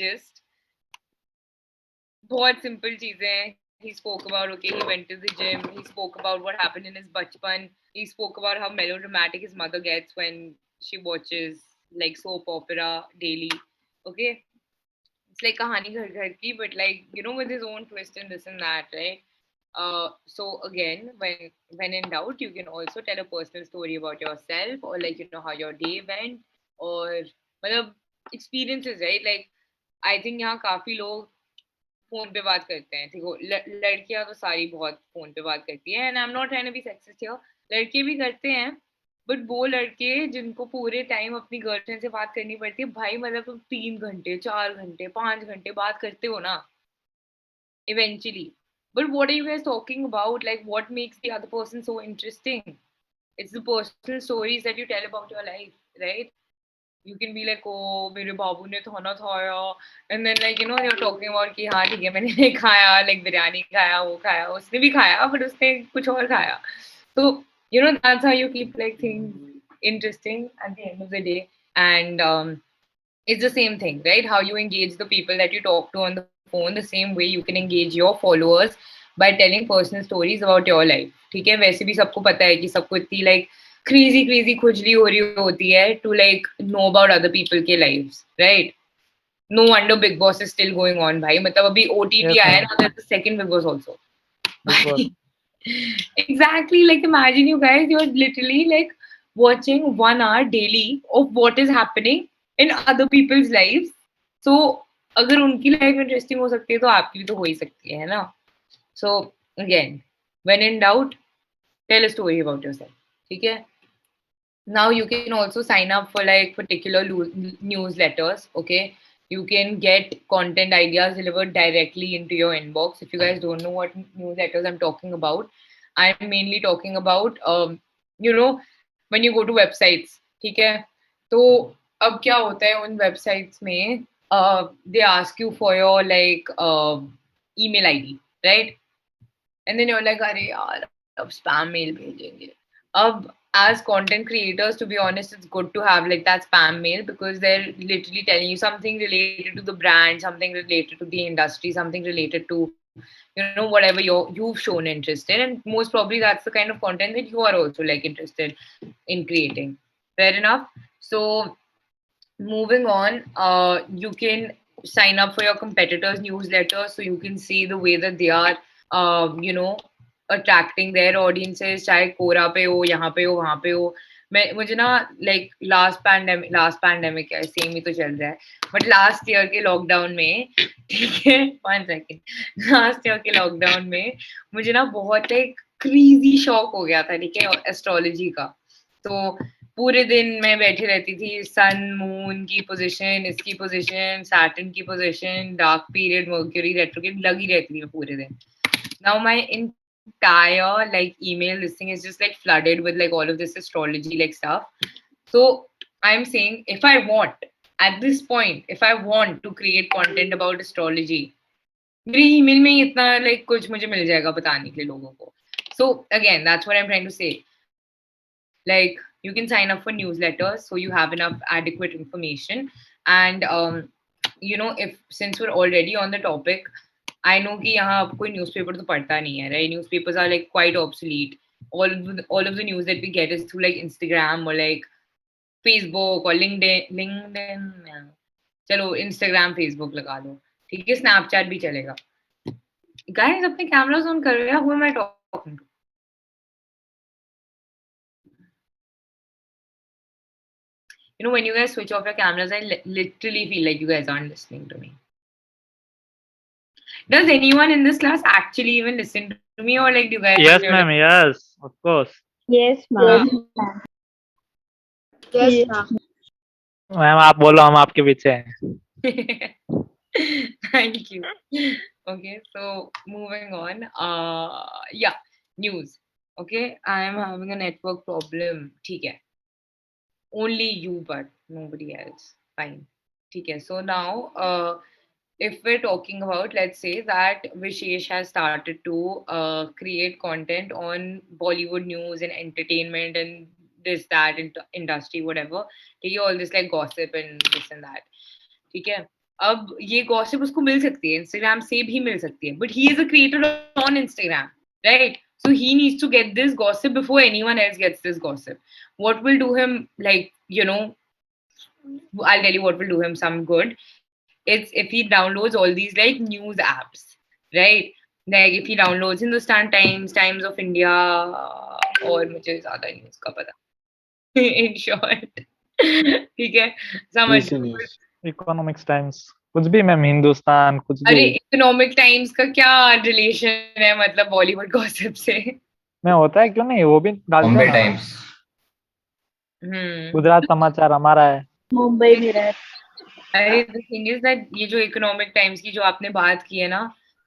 just बहुत simple चीजें हैं. He spoke about, okay, he went to the gym. He spoke about what happened in his bachpan. He spoke about how melodramatic his mother gets when she watches like soap opera daily. Okay, it's like kahani ghar ghar ki, but like, you know, with his own twist and this and that, right? So again, when in doubt, you can also tell a personal story about yourself, or like, you know, how your day went, or मतलब experiences, right? Like I think यहाँ काफी लोग phone पे बात करते हैं. देखो लड़कियां तो सारी बहुत फोन पे बात करती है, and I am not trying to be sexist here. लड़के भी करते हैं, बट वो लड़के जिनको पूरे टाइम अपनी गर्लफ्रेंड से बात करनी पड़ती है, भाई मतलब तुम 3 घंटे 4 घंटे 5 घंटे बात करते हो ना eventually. But what are you guys talking about? Like, what makes the other person so interesting? It's the personal stories that you tell about your life, right? You can be like, oh, मेरे बाबू ने खाना खाया, and then like, you know, you're talking about कि हाँ ठीक है मैंने नहीं खाया, like बिरयानी खाया, वो खाया, उसने भी खाया, but उसने कुछ और खाया. So you know, that's how you keep like things interesting at the end of the day. And it's the same thing, right? How you engage the people that you talk to on the phone, the same way you can engage your followers by telling personal stories about your life. ठीक है, वैसे भी सबको पता है कि सबको इतनी like crazy crazy खुजली हो रही होती है to like know about other people के lives, right? No wonder Big Boss is still going on, भाई. मतलब अभी OTT Yes, आया है ma'am. ना, there's the second Big Boss also. Big Boss. भाई exactly, like imagine you guys, you're literally like watching 1 hour daily of what is happening in other people's lives. So अगर उनकी life interesting हो सकती है तो आपकी भी तो हो ही सकती है ना. So again, when in doubt, tell a story about yourself. ठीक है. Now you can also sign up for like particular newsletters. Okay, you can get content ideas delivered directly into your inbox. If you guys don't know what newsletters I'm talking about, I'm mainly talking about you know, when you go to websites. ठीक है, तो अब क्या होता है उन websites में, they ask you for your like email ID, right? And then you're like, अरे यार अब spam mail भेजेंगे. अब as content creators, to be honest, it's good to have like that spam mail, because they're literally telling you something related to the brand, something related to the industry, something related to, you know, whatever you've shown interest in, and most probably that's the kind of content that you are also like interested in creating. Fair enough. So moving on, you can sign up for your competitors newsletter, so you can see the way that they are you know, attracting their audiences, चाहे कोरा पे हो, यहाँ पे हो, वहाँ पे हो. मैं मुझे ना like last pandemic है, सेम ही तो चल रहा है, but last year के लॉकडाउन में, ठीक है, 1 second, लास्ट ईयर के लॉकडाउन में मुझे ना बहुत एक क्रेजी शॉक हो गया था, ठीक है, एस्ट्रोलॉजी का. तो पूरे दिन मैं बैठी रहती थी, सन मून की पोजीशन, इसकी पोजीशन, सैटर्न की position, dark period, mercury retrograde लगी रहती थी मैं पूरे दिन. Now my entire like email listing is just like flooded with like all of this astrology like stuff. So I'm saying, if I want, at this point, if I want to create content about astrology, मेरे email में ही इतना like कुछ मुझे मिल जाएगा बताने के लिए लोगों को. So again, that's what I'm trying to say. Like you can sign up for newsletters so you have enough adequate information. And you know, if since we're already on the topic, I know कि यहाँ अब कोई newspaper तो पढ़ता नहीं है, right? Newspapers are like quite obsolete. All of the news that we get is through like Instagram or like Facebook or LinkedIn. चलो Instagram, Facebook लगा लो, ठीक है, Snapchat भी चलेगा. Guys, अपने cameras on कर रहे हैं. Who am I talking to? You know, when you guys switch off your cameras, I literally feel like you guys aren't listening to me. Does anyone in this class actually even listen to me, or like do you guys hear Yes, like ma'am. Yes, of course. Yes, हाँ. ma'am. Yes, Yes. ma'am. Ma'am आप बोलो, हम आपके पीछे हैं. Thank you. Okay, so moving on. Yeah, news. Okay, I am having a network problem. ठीक है. Only you, but nobody else. Fine. ठीक है. So now, if we're talking about, let's say that Vishesh has started to create content on Bollywood news and entertainment and this, that, industry, whatever. ठीक है, all this like gossip and this and that. ठीक है. अब ये gossip उसको मिल सकती है, Instagram से भी मिल सकती है, but he is a creator on Instagram, right? So he needs to get this gossip before anyone else gets this gossip. What will do him, like, I'll tell you what will do him some good. It's if he downloads all these like news apps, right? Like if he downloads Hindustan Times, Times of India, और मुझे ज्यादा news का पता in short. ठीक है, समझ DC लो। News. Economics times, कुछ भी मैम, हिंदुस्तान, कुछ अरे भी। इकोनॉमिक टाइम्स का क्या रिलेशन है मतलब बॉलीवुड गॉसिप से? मैं होता है क्यों नहीं, वो भी डालते बॉम्बे हैं ना। टाइम्स। गुजरात समाचार हमारा है। मुंबई मिरर। अरे द थिंग इज दैट ये जो इकोनॉमिक टाइम्स की जो आपने बात की है ना,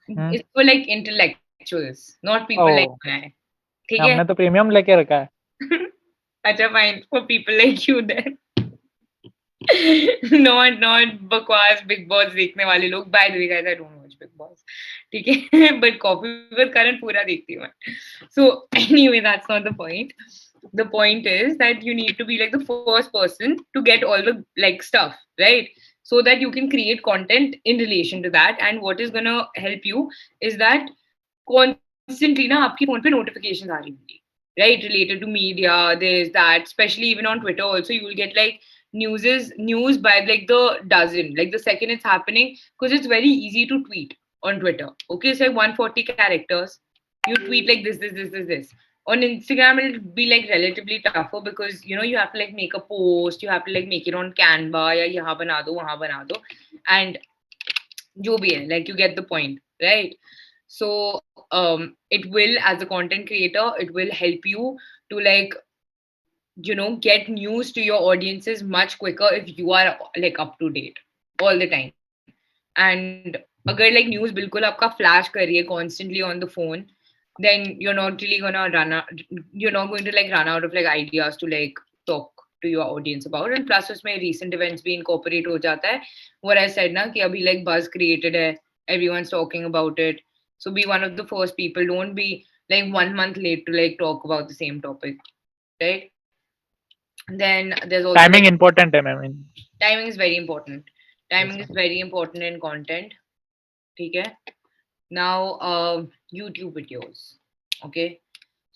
hmm. It's for like intellectuals, not people like oh, मैं, ठीक है? हमने तो प्रीमियम लेके रखा है। अच्छा fine, for people like you then. Not बकवास बिग बॉस देखने वाले लोग। By the way guys, I don't watch Bigg Boss, ठीक है? बट कॉफी विद करण पूरा देखती हूँ मैं। So anyway, that's not the point. The point is that you need to be like the first person to get all the like stuff, right? So that you can create content in relation to that. And what is gonna help you is that constantly ना आपकी phone पे notifications आ रही होंगी, right? Related to media, this, that. Especially even on Twitter also, you will get like news by like the dozen, like the second it's happening, because it's very easy to tweet on Twitter. Okay, it's like 140 characters. You tweet like this. On Instagram, it'll be like relatively tougher because you have to like make a post, you have to like make it on Canva, या यहाँ बना दो वहाँ बना दो, and जो भी है, like you get the point, right? So it will, as a content creator, it will help you to like get news to your audiences much quicker if you are like up to date all the time. And अगर like news बिल्कुल आपका flash कर रही है constantly on the phone, then you're not really gonna run out, you're not going to like run out of like ideas to like talk to your audience about. And plus उसमें recent events भी incorporate हो जाता है. What I said ना कि अभी like buzz created है, everyone's talking about it. So be one of the first people. Don't be like 1 month late to like talk about the same topic, right? Then there's also timing like, important है ma'am. timing is very important. Timing Yes, is very important in content. ठीक है? Now, YouTube videos. Okay.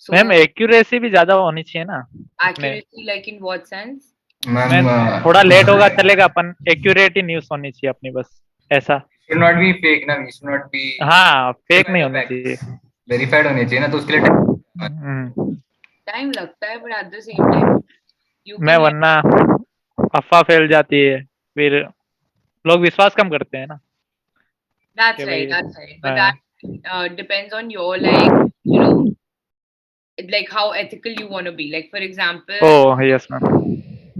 So ma'am accuracy भी ज्यादा होनी चाहिए ना अपने। accuracy, like in what sense? Ma'am ma'am थोड़ा लेट होगा चलेगा, अपन एक्यूरेट ही न्यूज होनी चाहिए अपनी, बस ऐसा। should not be fake ना, should not be हाँ, फेक नहीं होनी चाहिए। वेरीफाइड होनी चाहिए ना, तो उसके लिए Time लगता है, but at the same time, you मैं can like, वरना अफवाह फैल जाती है, फिर लोग विश्वास कम करते हैं ना that's कि right, भाई। that's right. But हाँ। that depends on your like, like how ethical you want to be. Like for example, oh yes ma'am.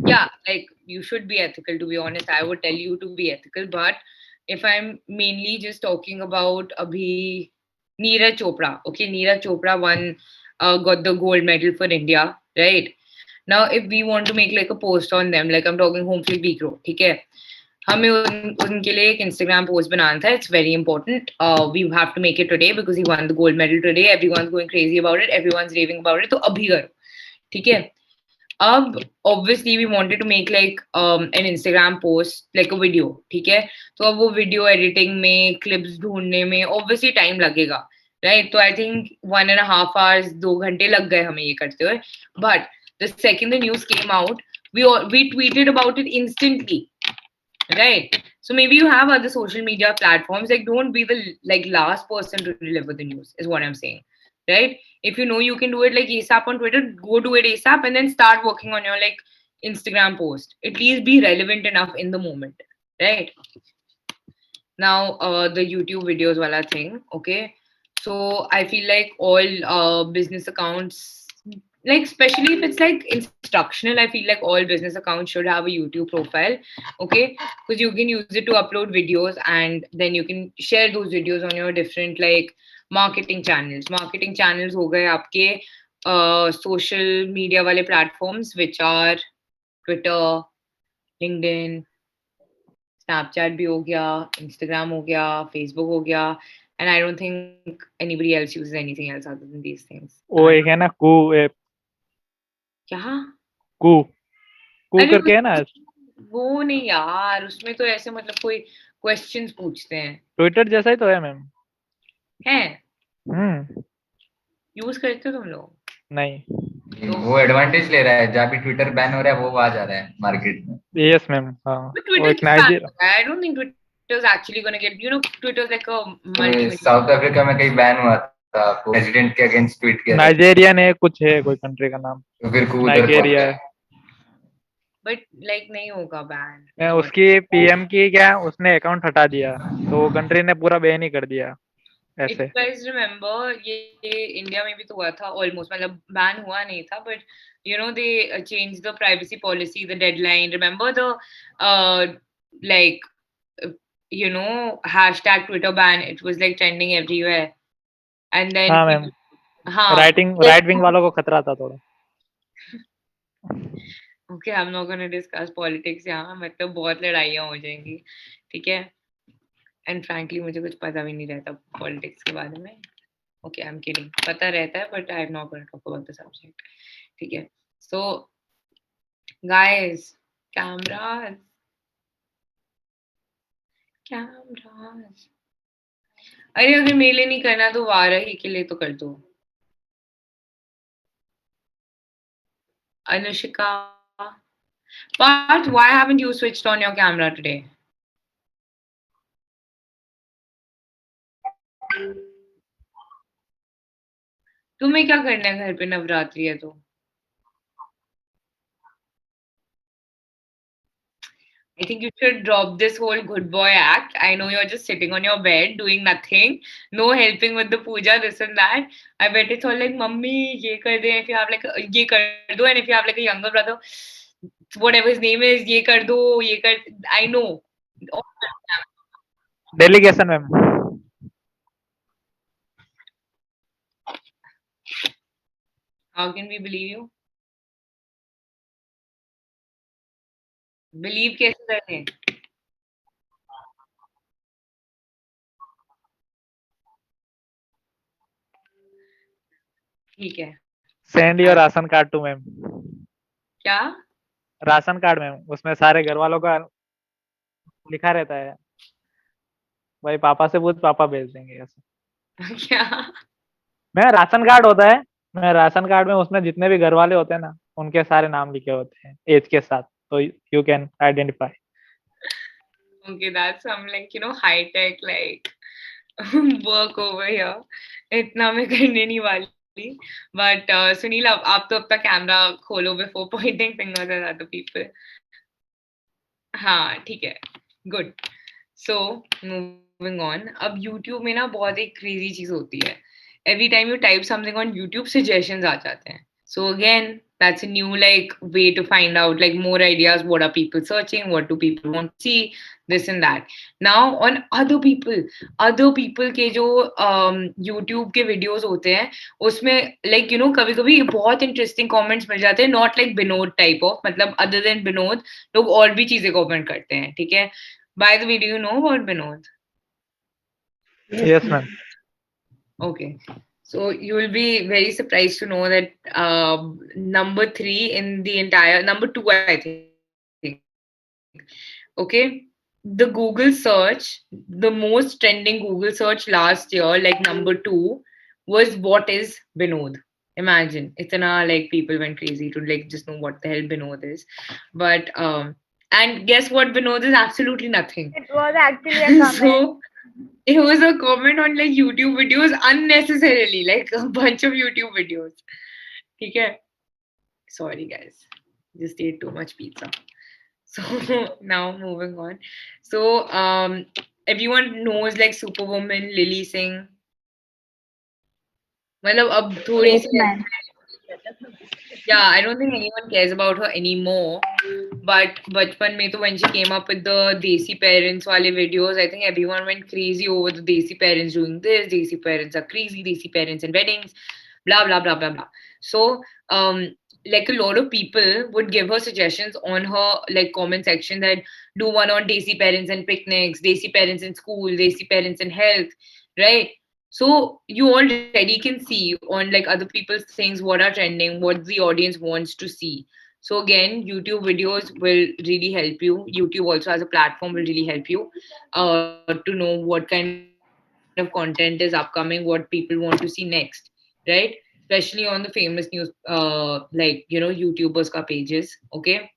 yeah, like you should be ethical, to be honest. I would tell you to be ethical, but if I'm mainly just talking about abhi Neeraj Chopra, okay, Neeraj Chopra won, got the gold medal for India, right? Now if we want to make like a post on them, like I'm talking home flick Bikro, ठीक है? हमें उनके लिए एक Instagram post बनाना था. It's very important. We have to make it today because he won the gold medal today. Everyone's going crazy about it. Everyone's raving about it. तो अभी करो, ठीक है? अब obviously we wanted to make like an Instagram post, like a video, ठीक है? तो अब वो video editing में, clips ढूंढने में obviously time लगेगा, right? तो I think 1.5 hours, 2 घंटे लग गए हमें ये करते हुए. But the second the news came out, we tweeted about it instantly, right? So maybe you have other social media platforms, like don't be the like last person to deliver the news, is what I'm saying, right? If you know you can do it like ASAP on Twitter, go do it ASAP and then start working on your like Instagram post. At least be relevant enough in the moment, right? Now the YouTube videos wala thing, okay? So I feel like all business accounts, like especially if it's like instructional, I feel like all business accounts should have a YouTube profile, okay? Because you can use it to upload videos and then you can share those videos on your different like marketing channels. Marketing channels हो गए आपके social media वाले platforms, which are Twitter, LinkedIn, Snapchat भी हो गया, Instagram हो गया, Facebook हो गया, and I don't think anybody else uses anything else other than these things. वो एक है ना कू ऐप, क्या? कू अरे करके है ना। वो नहीं यार, उसमें तो ऐसे मतलब कोई क्वेश्चंस पूछते हैं। ट्विटर जैसा ही तो है मैम। हैं यूज करते हो तुम लोग? नहीं। वो एडवांटेज ले रहा है, जहाँ भी ट्विटर बैन हो रहा है वो आ जा रहा है मार्केट में। यस मैम, हाँ। But वो Twitter एक is bad. Nigeria, I don't think Twitter is actually going to get, Twitter is like a multi-million. South Africa में कहीं बैन हुआ था, प्रेसिडेंट के अगेंस्ट ट्वीट किया था, नाइजीरिया ने कुछ है कोई कंट्री का नाम, तो फिर को उधर नाइजीरिया पहुंच है। But like नहीं होगा ban. मैं उसकी पीएम की क्या उसने अकाउंट हटा दिया, तो वो कंट्री ने पूरा बैन ही कर दिया If ऐसे। you guys remember, ये इंडिया में भी तो हुआ था almost, मतलब ban हुआ नहीं था, but they changed the privacy policy, the deadline. Remember the like uh, hashtag Twitter ban? It was like trending everywhere, and then हाँ मैम, हाँ राइट विंग वालों को खतरा था थोड़ा। Okay, I am not gonna discuss politics यहाँ, मतलब बहुत लड़ाइयाँ हो जाएंगी, ठीक है। एंड फ्रैंकली मुझे कुछ पता भी नहीं रहता पॉलिटिक्स के बारे में। ओके, आई एम किडिंग, पता रहता है but I am not gonna talk about the subject, ठीक है। सो गाइस, कैमरास कैमरास, अरे अगर मेरे लिए नहीं करना तो वाराही के लिए तो कर दो। Anushka, Parth, why haven't you switched on your camera today? तुम्हें क्या करना है घर पे, नवरात्रि है तो? I think you should drop this whole good boy act. I know you're just sitting on your bed doing nothing, no helping with the puja, this and that. I bet it's all like, mummy, ye kar de. If you have like ye kar do, and if you have like a younger brother, whatever his name is, ye kar do, ye kar. I know. Delegation ma'am. How can we believe you? Believe कैसे करें? ठीक है। Send your ration card to ma'am. क्या? Ration card ma'am, उसमें सारे घर वालों का लिखा रहता है। भाई पापा से पूछ, पापा भेज देंगे ऐसे। क्या? मैं राशन कार्ड होता है, मैं राशन कार्ड में उसमें जितने भी घर वाले होते हैं ना, उनके सारे नाम लिखे होते हैं एज के साथ, तो you can identify. Okay, that's some like high tech like work over here. इतना मैं करने नहीं वाली, but सुनील, आप तो अपना कैमरा खोलो before pointing fingers at other people. हाँ ठीक है, गुड। सो मूविंग ऑन, अब YouTube में ना बहुत एक क्रेजी चीज होती है। Every time you type something on YouTube, suggestions आ जाते हैं। So again, that's a new like way to find out like more ideas. What are people searching? What do people want to see? This and that. Now on other people के जो YouTube के videos होते हैं, उसमें like कभी कभी बहुत interesting comments मिल जाते हैं, not like Binod type of, मतलब other than Binod लोग और भी चीजें कमेंट करते हैं, ठीक है। By the way, do you know about Binod? Yes ma'am. Okay. So you will be very surprised to know that number 3 in the entire, number 2, I think. Okay. The Google search, the most trending Google search last year, like number 2, was what is Binod? Imagine, it's like people went crazy to like just know what the hell Binod is. But and guess what Binod is? Absolutely nothing. It was actually a comment. So it was a comment on like YouTube videos unnecessarily, like a bunch of YouTube videos. Okay. Sorry guys, just ate too much pizza. So now moving on. So everyone knows like Superwoman Lily Singh. मतलब अब थोड़ी सी, yeah, I don't think anyone cares about her anymore. But बचपन में तो when she came up with the Desi Parents वाले videos, I think everyone went crazy over the Desi Parents doing this. Desi Parents are crazy. Desi Parents and weddings, blah blah blah blah blah. So like a lot of people would give her suggestions on her like comment section that do one on Desi Parents and picnics, Desi Parents in school, Desi Parents in health, right? So you already can see on like other people's things what are trending, what the audience wants to see. So again, YouTube videos will really help you. YouTube also as a platform will really help you to know what kind of content is upcoming, what people want to see next, right? Especially on the famous news, YouTubers ka pages. Okay.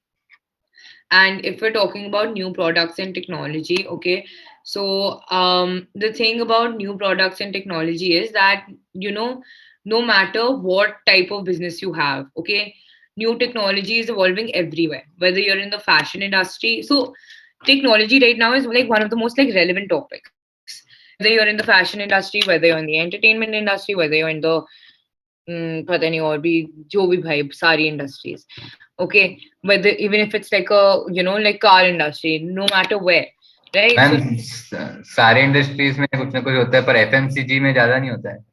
And if we're talking about new products and technology, okay, so the thing about new products and technology is that, no matter what type of business you have, okay, new technology is evolving everywhere, whether you're in the fashion industry. So technology right now is like one of the most like relevant topics, whether you're in the fashion industry, whether you're in the entertainment industry, whether you're in the पता नहीं और भी जो भी भाई सारी industries. Okay, whether even if it's like a like car industry, no matter where, right? Ma'am So सारे industries में कुछ ना कुछ होता है, पर एफएमसीजी में ज्यादा नहीं होता है.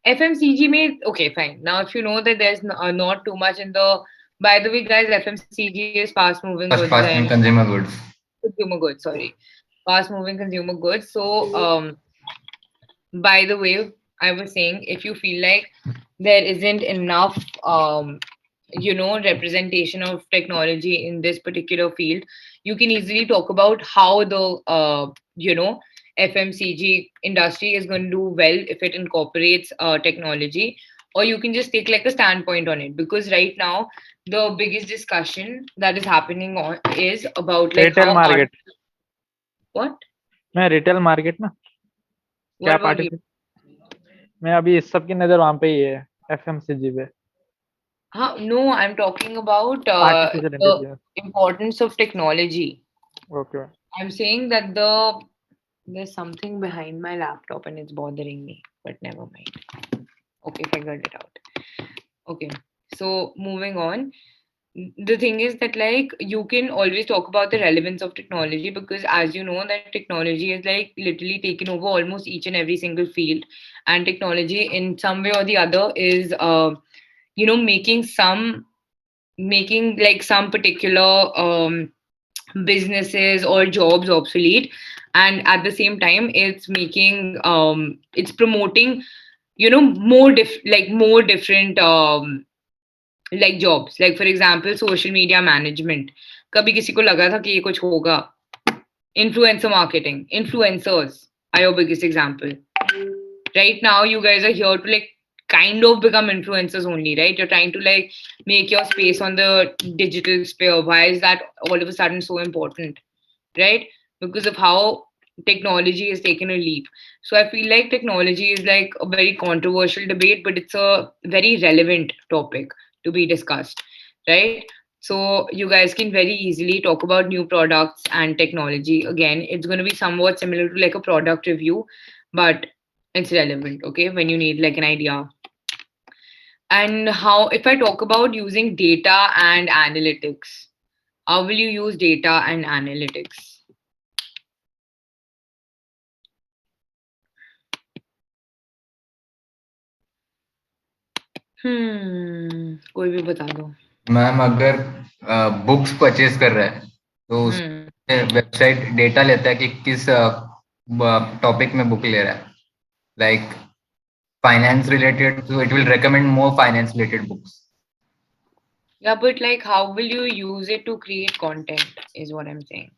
FMCG में okay fine. Now if you know that there's not too much in the, by the way guys, FMCG is fast moving goods fast and consumer goods. consumer goods, sorry, fast moving consumer goods. So by the way, I was saying, if you feel like there isn't enough representation of technology in this particular field, you can easily talk about how the FMCG industry is going to do well if it incorporates technology, or you can just take like a standpoint on it, because right now the biggest discussion that is happening on is about like retail how art. Market. What मैं retail market ना, क्या what about you? Participate. मैं अभी इस सब की नजर वहां पे ही है, एफएमसीजी पे. No, I'm talking about artificial the intelligence. importance of technology. Okay. I'm saying that there's something behind my laptop and it's bothering me, but never mind. Okay, figured it out. Okay, so moving on. The thing is that like you can always talk about the relevance of technology, because as you know that technology is like literally taken over almost each and every single field, and technology in some way or the other is making like some particular businesses or jobs obsolete, and at the same time it's promoting more different like jobs, like for example social media management. कभी किसी को लगा था कि ये कुछ होगा? Influencer marketing, influencers are your biggest example. Right now you guys are here to like kind of become influencers only, right? You're trying to like make your space on the digital sphere. Why is that all of a sudden so important, right? Because of how technology has taken a leap. So I feel like technology is like a very controversial debate, but it's a very relevant topic to be discussed, right? So you guys can very easily talk about new products and technology. Again, it's going to be somewhat similar to like a product review, but it's relevant, okay, when you need like an idea. And how, if I talk about using data and analytics, how will you use data and analytics? कोई भी बता दो. Ma'am अगर books purchase कर रहा है तो website data लेता है कि किस टॉपिक में बुक ले रहा है, like finance related, so it will recommend more finance related books. Yeah, but like, how will you use it to create content? Is what I'm saying.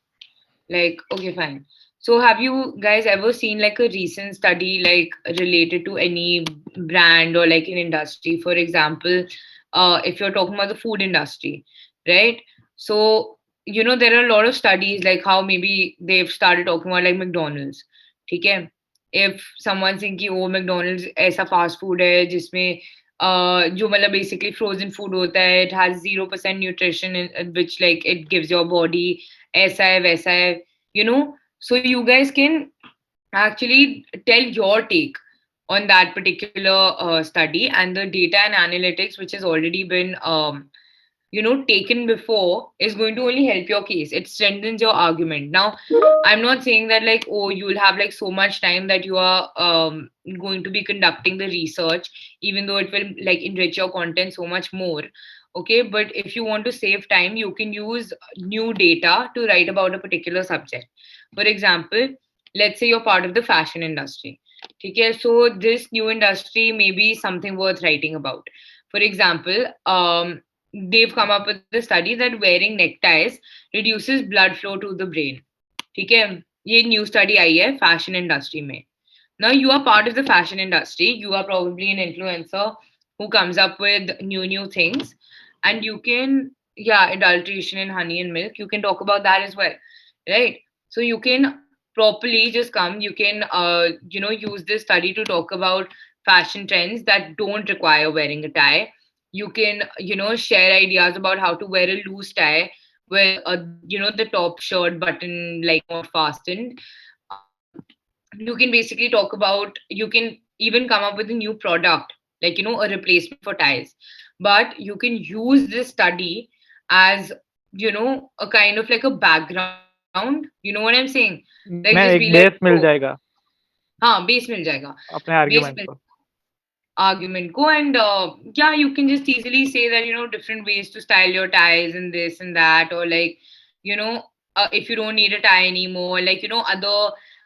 Like, okay, fine. So, have you guys ever seen like a recent study like related to any brand or like an industry? For example, if you're talking about the food industry, right? So, there are a lot of studies like how maybe they've started talking about like McDonald's. Okay, if someone's thinking, oh, McDonald's ऐसा fast food है जिसमें जो मतलब basically frozen food होता है, it has 0% nutrition in which like it gives your body ऐसा है वैसा है, so you guys can actually tell your take on that particular study, and the data and analytics which has already been taken before is going to only help your case. It strengthens your argument. Now I'm not saying that like, oh, you'll have like so much time that you are going to be conducting the research, even though it will like enrich your content so much more. Okay, but if you want to save time, you can use new data to write about a particular subject. For example, let's say you're part of the fashion industry. Okay, so this new industry may be something worth writing about. For example, they've come up with a study that wearing neckties reduces blood flow to the brain. ठीक है, ये new study आई है fashion industry में. Now you are part of the fashion industry. You are probably an influencer who comes up with new things, and you can, yeah, adulteration in honey and milk. You can talk about that as well, right? So you can properly just come. You can use this study to talk about fashion trends that don't require wearing a tie. You can share ideas about how to wear a loose tie with the top shirt button like more fastened. You can basically talk about, you can even come up with a new product, like a replacement for ties, but you can use this study as a kind of like a background, you know what I'm saying, like just मैं be एक like, base oh, मिल जाएगा हाँ, base मिल जाएगा, अपने base argument मिल को. argument go, and yeah, you can just easily say that different ways to style your ties and this and that, or like you know if you don't need a tie anymore, like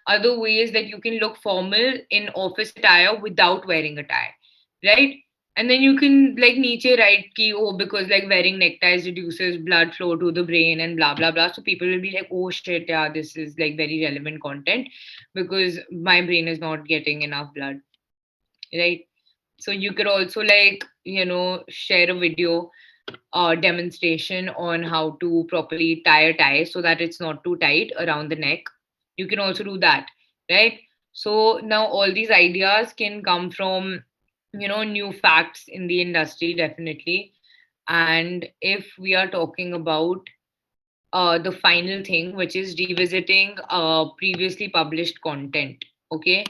other ways that you can look formal in office attire without wearing a tie, right? And then you can like niche write ki, oh, because like wearing neckties reduces blood flow to the brain and blah blah blah, so people will be like, oh shit, yeah, this is like very relevant content because my brain is not getting enough blood, right? So you could also like share a video demonstration on how to properly tie a tie so that it's not too tight around the neck. You can also do that, right? So now all these ideas can come from new facts in the industry, definitely. And if we are talking about the final thing, which is revisiting previously published content. Okay.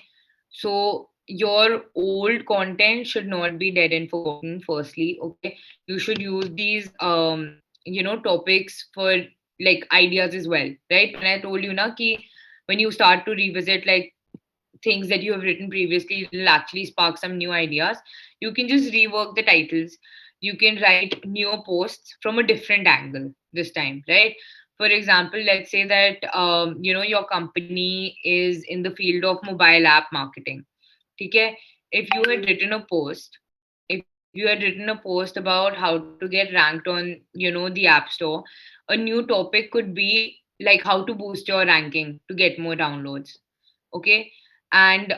So your old content should not be dead and forgotten, firstly. Okay. You should use these topics for like ideas as well. Right. When I told you na ki when you start to revisit like things that you have written previously, it will actually spark some new ideas. You can just rework the titles. You can write newer posts from a different angle this time, right? For example, let's say that your company is in the field of mobile app marketing. Okay, if you had written a post, if you had written a post about how to get ranked on the app store, a new topic could be like how to boost your ranking to get more downloads. Okay, and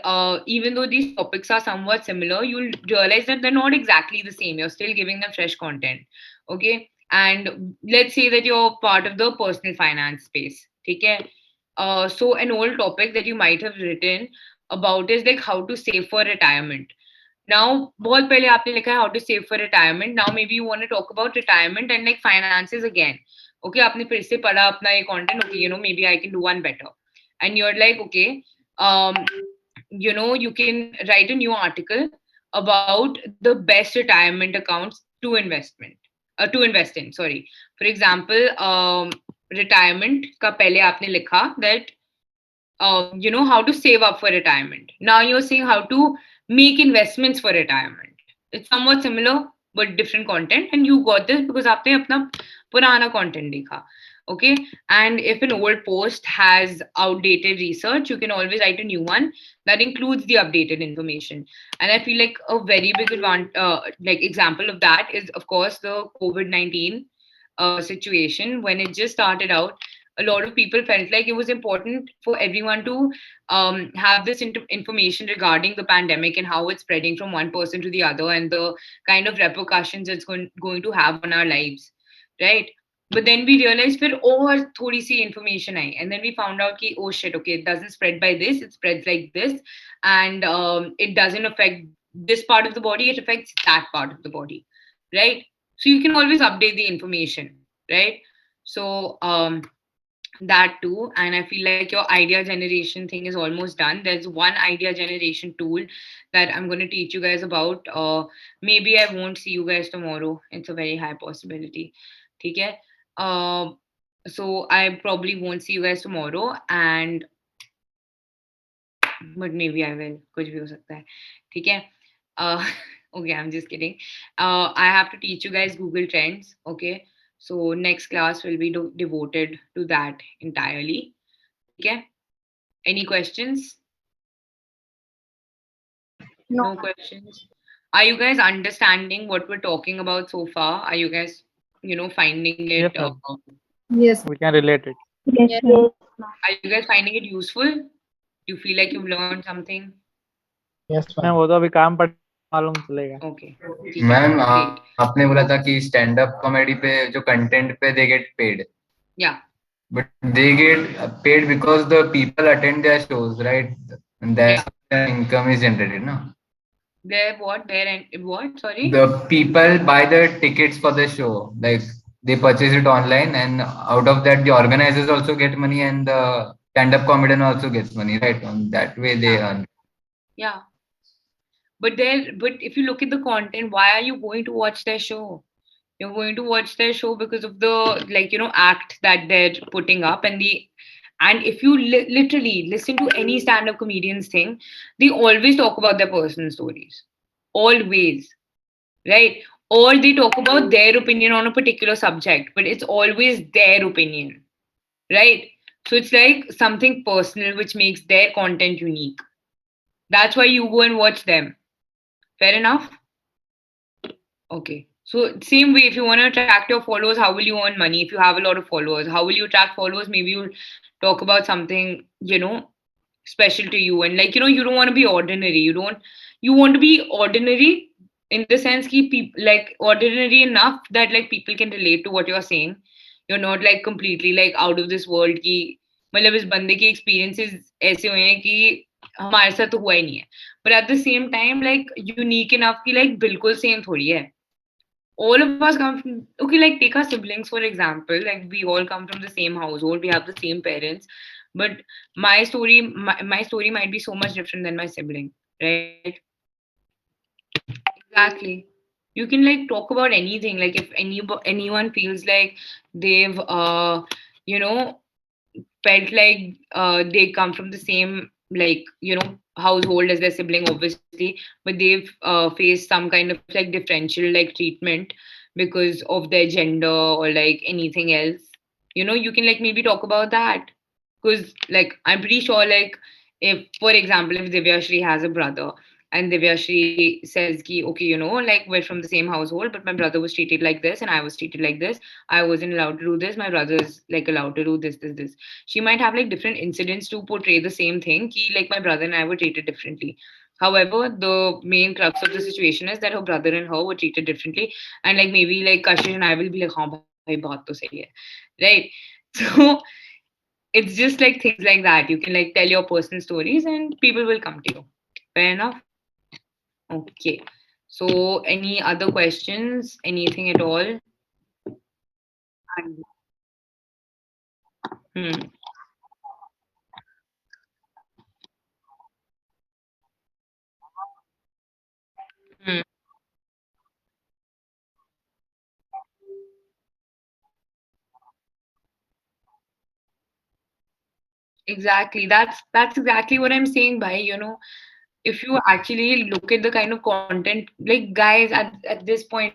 even though these topics are somewhat similar, you'll realize that they're not exactly the same. You're still giving them fresh content. Okay, and let's say that you're part of the personal finance space. Okay, so an old topic that you might have written about is like how to save for retirement. Now, बहुत पहले आपने लिखा है how to save for retirement. Now maybe you want to talk about retirement and like finances again. Okay, आपने फिर से पढ़ा अपना ये content. Okay, maybe I can do one better. And you're like, okay, um, you can write a new article about the best retirement accounts to invest in. Sorry. For example, retirement का पहले आपने लिखा that how to save up for retirement. Now you're saying how to make investments for retirement. It's somewhat similar but different content, and you got this because आपने अपना पुराना content देखा. Okay, and if an old post has outdated research, you can always write a new one that includes the updated information. And I feel like a very big like example of that is, of course, the COVID-19 situation. When it just started out, a lot of people felt like it was important for everyone to have this information regarding the pandemic and how it's spreading from one person to the other and the kind of repercussions it's going to have on our lives, right? But then we realized फिर और थोड़ी सी information I, and then we found out कि oh shit, okay, it doesn't spread by this, it spreads like this, and it doesn't affect this part of the body, it affects that part of the body, right? So you can always update the information, right? So that too, and I feel like your idea generation thing is almost done. There's one idea generation tool that I'm going to teach you guys about. Maybe I won't see you guys tomorrow, it's a very high possibility. Okay, so I probably won't see you guys tomorrow, and but maybe I will, कुछ भी हो सकता है. ठीक है. Okay, I'm just kidding. I have to teach you guys Google Trends. Okay, so next class will be devoted to that entirely. Okay, any questions? No. No questions. Are you guys understanding what we're talking about so far? Are you guys finding it? Yes, ma'am. Yes. We can relate it. Yes. Yes. Ma'am. Are you guys finding it useful? Do you feel like you've learned something? Yes, ma'am ma'am. वो तो अभी काम पर मालूम चलेगा. Okay. ठीक है, ma'am great. आपने बोला था कि स्टैंड अप कॉमेडी पे जो कंटेंट पे they get paid, Yeah. but they get paid because the people attend their shows, right? And that's how their income is generated, no? They're what? What? Sorry? The people buy the tickets for the show, like they purchase it online, and out of that the organizers also get money, and the stand-up comedian also gets money, right? On that way they earn. Yeah. But if you look at the content, why are you going to watch their show? You're going to watch their show because of the act that they're putting up, and if you literally listen to any stand-up comedians thing, they always talk about their personal stories. Always. Right? Or they talk about their opinion on a particular subject, but it's always their opinion. Right? So it's like something personal which makes their content unique. That's why you go and watch them. Fair enough? Okay. So same way, if you want to attract your followers, how will you earn money? If you have a lot of followers, how will you attract followers? Maybe you'll talk about something, special to you. And you don't want to be ordinary. You want to be ordinary in the sense keep people like ordinary enough that like people can relate to what you're saying. You're not like completely like out of this world की मतलब इस बंदे के experiences ऐसे हुए हैं कि हमारे साथ तो हुआ ही नहीं है. But at the same time, like unique enough कि like बिल्कुल same थोड़ी है. All of us come from, okay, like take our siblings for example, like we all come from the same household, we have the same parents, but my story might be so much different than my sibling, right? Exactly. You can like talk about anything, like if anyone feels like they've you know felt like they come from the same household as their sibling obviously, but they've faced some kind of like differential like treatment because of their gender or like anything else. You can like maybe talk about that, because like I'm pretty sure like if for example if Divyashri has a brother and Divyashri says ki, okay, like we're from the same household, but my brother was treated like this and I was treated like this. I wasn't allowed to do this. My brother's like allowed to do this. She might have like different incidents to portray the same thing. Ki, like my brother and I were treated differently. However, the main crux of the situation is that her brother and her were treated differently. And like maybe like Kashish and I will be like, हाँ भाई बात तो सही है. Right? So it's just like things like that. You can like tell your personal stories and people will come to you. Fair enough? Okay. So any other questions? Anything at all? Hmm. Hmm. Exactly. That's exactly what I'm saying, bhai. If you actually look at the kind of content, like guys, at this point,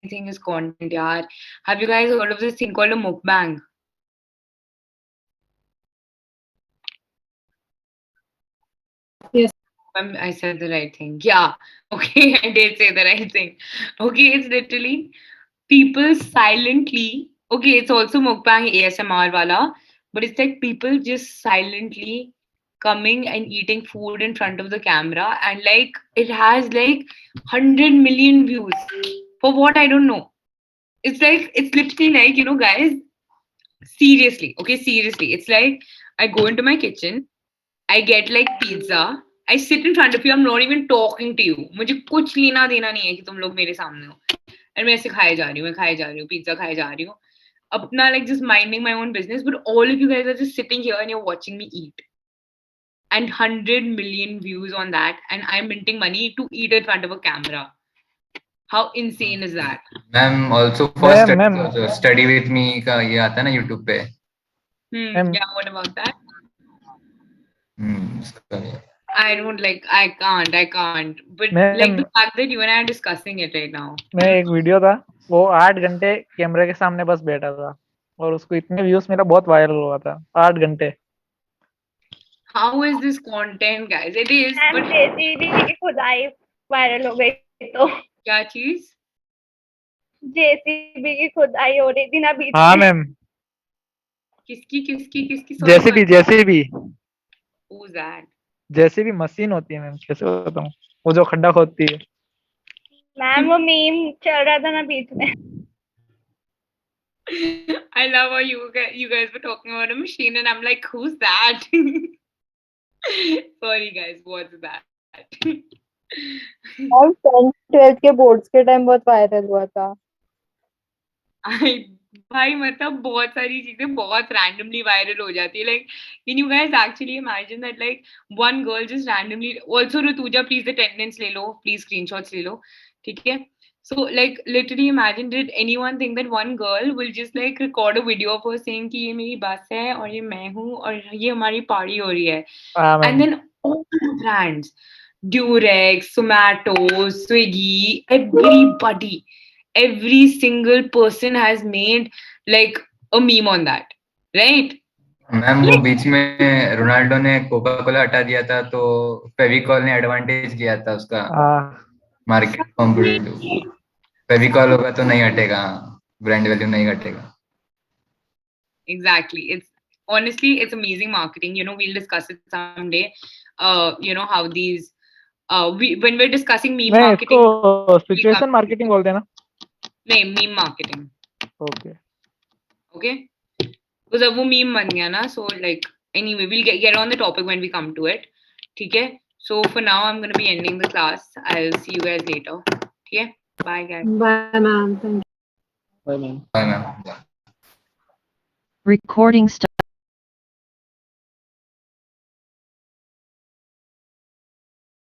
everything is content, yaar. Have you guys heard of this thing called a mukbang? Yes. I said the right thing. Yeah. Okay, I did say the right thing. Okay, it's literally people silently. Okay, it's also mukbang ASMR wala, but it's like people just silently coming and eating food in front of the camera, and like it has like 100 million views. For what I don't know. It's literally like guys. Seriously, okay, seriously. It's like I go into my kitchen, I get like pizza. I sit in front of you. I'm not even talking to you. मुझे कुछ लेना देना नहीं है कि तुम लोग मेरे सामने हो. And मैं ऐसे खाए जा रही हूँ, मैं खाए जा रही हूँ, पिज्जा खाए जा रही हूँ. अपना like just minding my own business, but all of you guys are just sitting here and you're watching me eat. And 100 million views on that, and I'm minting money to eat in front of a camera. How insane is that? Ma'am also for ma'am study with me का ये आता है ना YouTube पे. Ma'am Yeah, what about that? उसका I don't like, I can't. But ma'am like the fact that you and I are discussing it right now. मैं एक video था, वो 8 घंटे कैमरे के सामने बस बैठा था और उसको इतने व्यूज मेरा बहुत वायरल हुआ था. 8 घंटे. How is this content, guys? It is, ma'am but दीदी की खुदाई वायरल हो गई तो क्या चीज? जेसीबी की खुदाई हो रही थी ना बीच हाँ में। मैम, किसकी JCB JCB Who's that? JCB machine होती है मैम, कैसे बताऊँ, वो जो खड्डा खोदती है। मैम वो मीम चल रहा था ना बीच में। I love how you guys were talking about a machine and I'm like, who's that? Sorry guys, what's that? और 10th-12th के बोर्ड्स के टाइम बहुत वायरल हुआ था। भाई मतलब बहुत सारी चीजें बहुत randomly viral हो जाती है, like can you guys actually imagine that like one girl just randomly, also Rutuja please attendance ले लो, please screenshots ले लो, ठीक है? So like literally imagine, did anyone think that one girl will just like record a video of her saying कि ये मेरी बस है और ये मैं हूँ और ये हमारी पार्टी हो रही है, हाँ and ma'am, then all the brands, Durex, Zomato, Swiggy, every single person has made like a meme on that, right? Ma'am वो बीच में रोनाल्डो ने कोका कोला हटा दिया था, तो फेविकॉल ने एडवांटेज किया था उसका हाँ मार्केट कॉम्पिटिटिव। फेविकॉल होगा तो नहीं हटेगा, ब्रांड वैल्यू नहीं घटेगा। Exactly. It's honestly, it's amazing marketing. You know, we'll discuss it someday. You know how these when we're discussing meme नहीं, marketing, इसको सिचुएशन मार्केटिंग बोलते हैं ना। नहीं, meme marketing. Okay, Okay? Because अब वो meme बन गया ना, so like anyway, we'll get on the topic when we come to it. ठीक है? So for now, I'm gonna be ending the class. I'll see you guys later. ठीक है? Bye guys. Bye ma'am, thank you. Bye ma'am. हाँ ma'am. Recording stop.